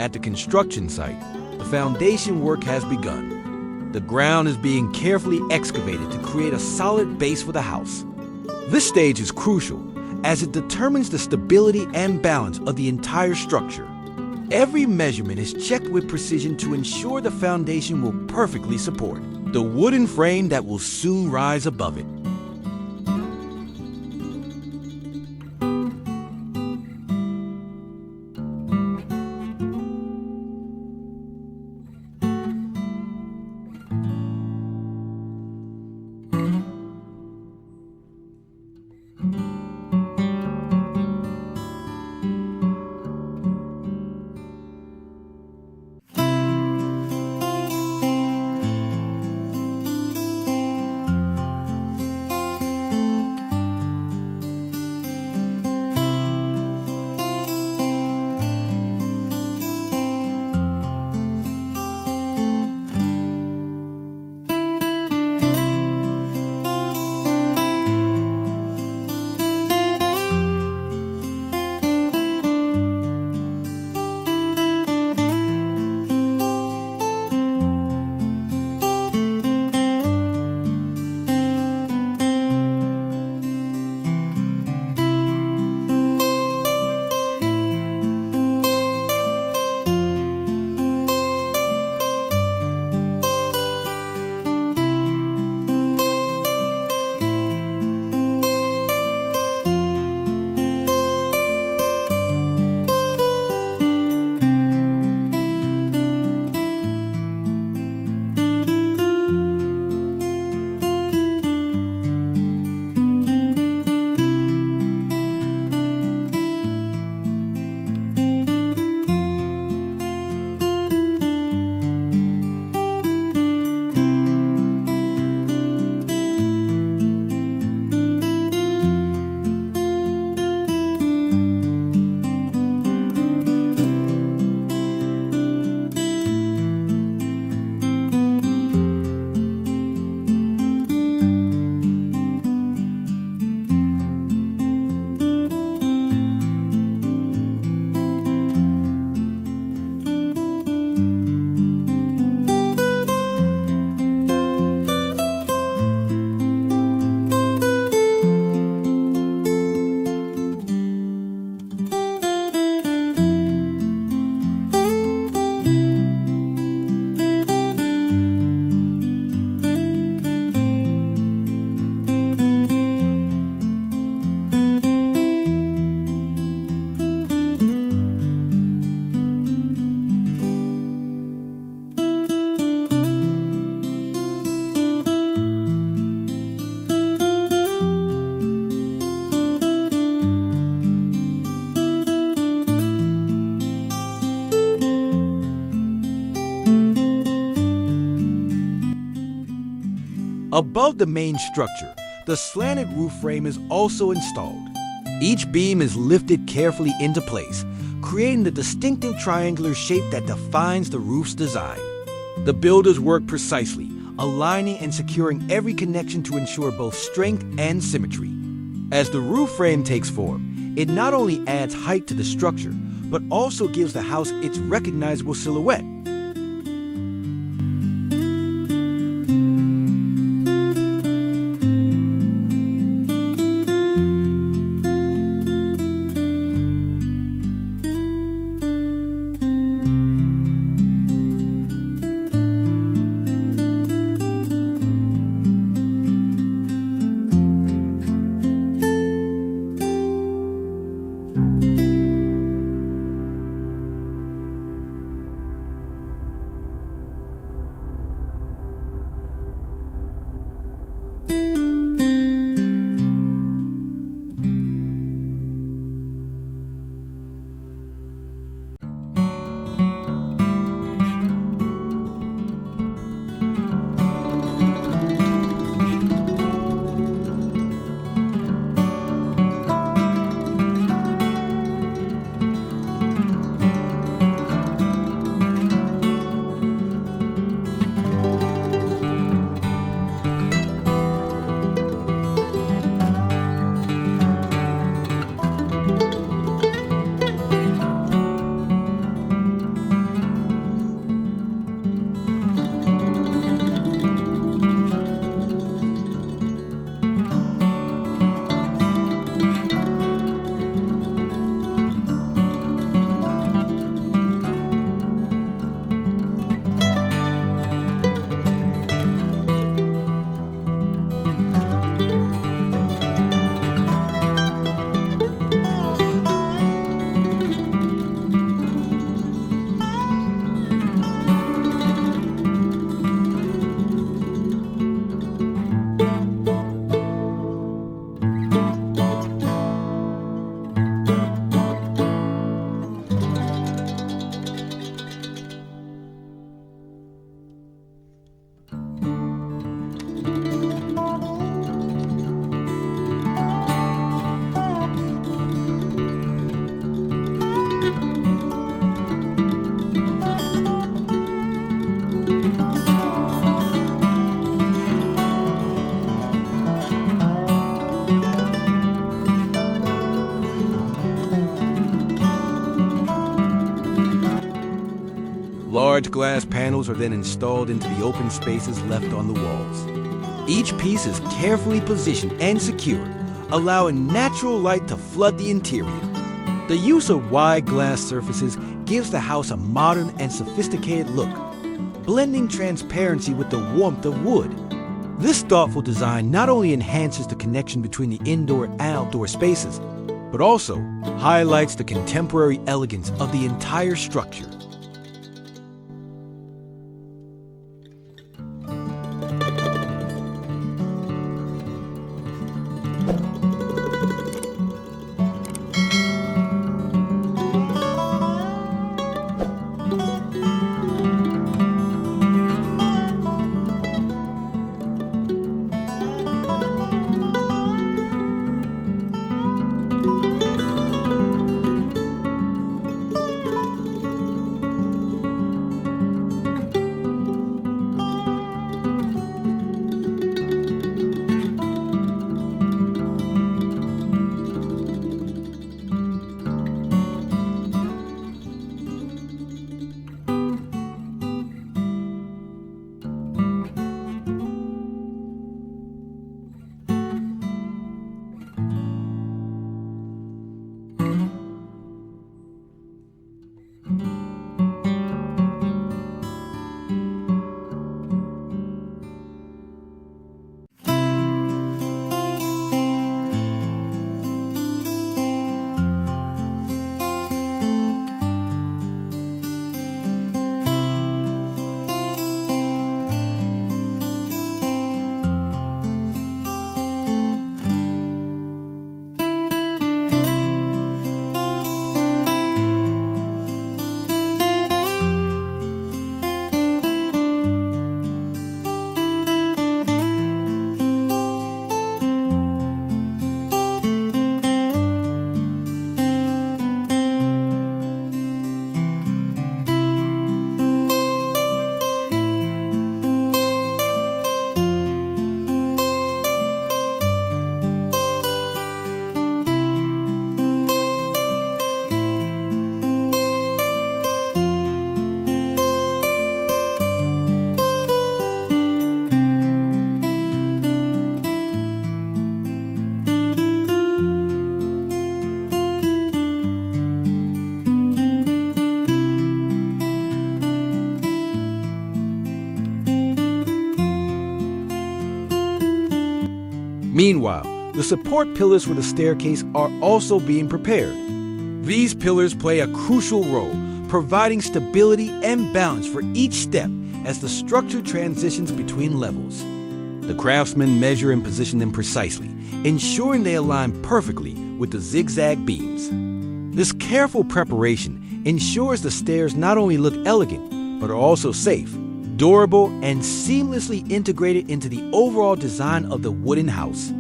At the construction site, the foundation work has begun. The ground is being carefully excavated to create a solid base for the house. This stage is crucial as it determines the stability and balance of the entire structure. Every measurement is checked with precision to ensure the foundation will perfectly support the wooden frame that will soon rise above it. Above the main structure, the slanted roof frame is also installed. Each beam is lifted carefully into place, creating the distinctive triangular shape that defines the roof's design. The builders work precisely, aligning and securing every connection to ensure both strength and symmetry. As the roof frame takes form, it not only adds height to the structure, but also gives the house its recognizable silhouette. Large glass panels are then installed into the open spaces left on the walls. Each piece is carefully positioned and secured, allowing natural light to flood the interior. The use of wide glass surfaces gives the house a modern and sophisticated look, blending transparency with the warmth of wood. This thoughtful design not only enhances the connection between the indoor and outdoor spaces, but also highlights the contemporary elegance of the entire structure. Meanwhile, the support pillars for the staircase are also being prepared. These pillars play a crucial role, providing stability and balance for each step as the structure transitions between levels. The craftsmen measure and position them precisely, ensuring they align perfectly with the zigzag beams. This careful preparation ensures the stairs not only look elegant, but are also safe, durable, and seamlessly integrated into the overall design of the wooden house.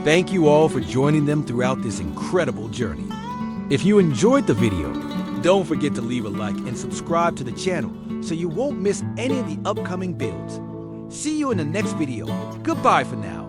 Thank you all for joining them throughout this incredible journey. If you enjoyed the video, don't forget to leave a like and subscribe to the channel so you won't miss any of the upcoming builds. See you in the next video. Goodbye for now.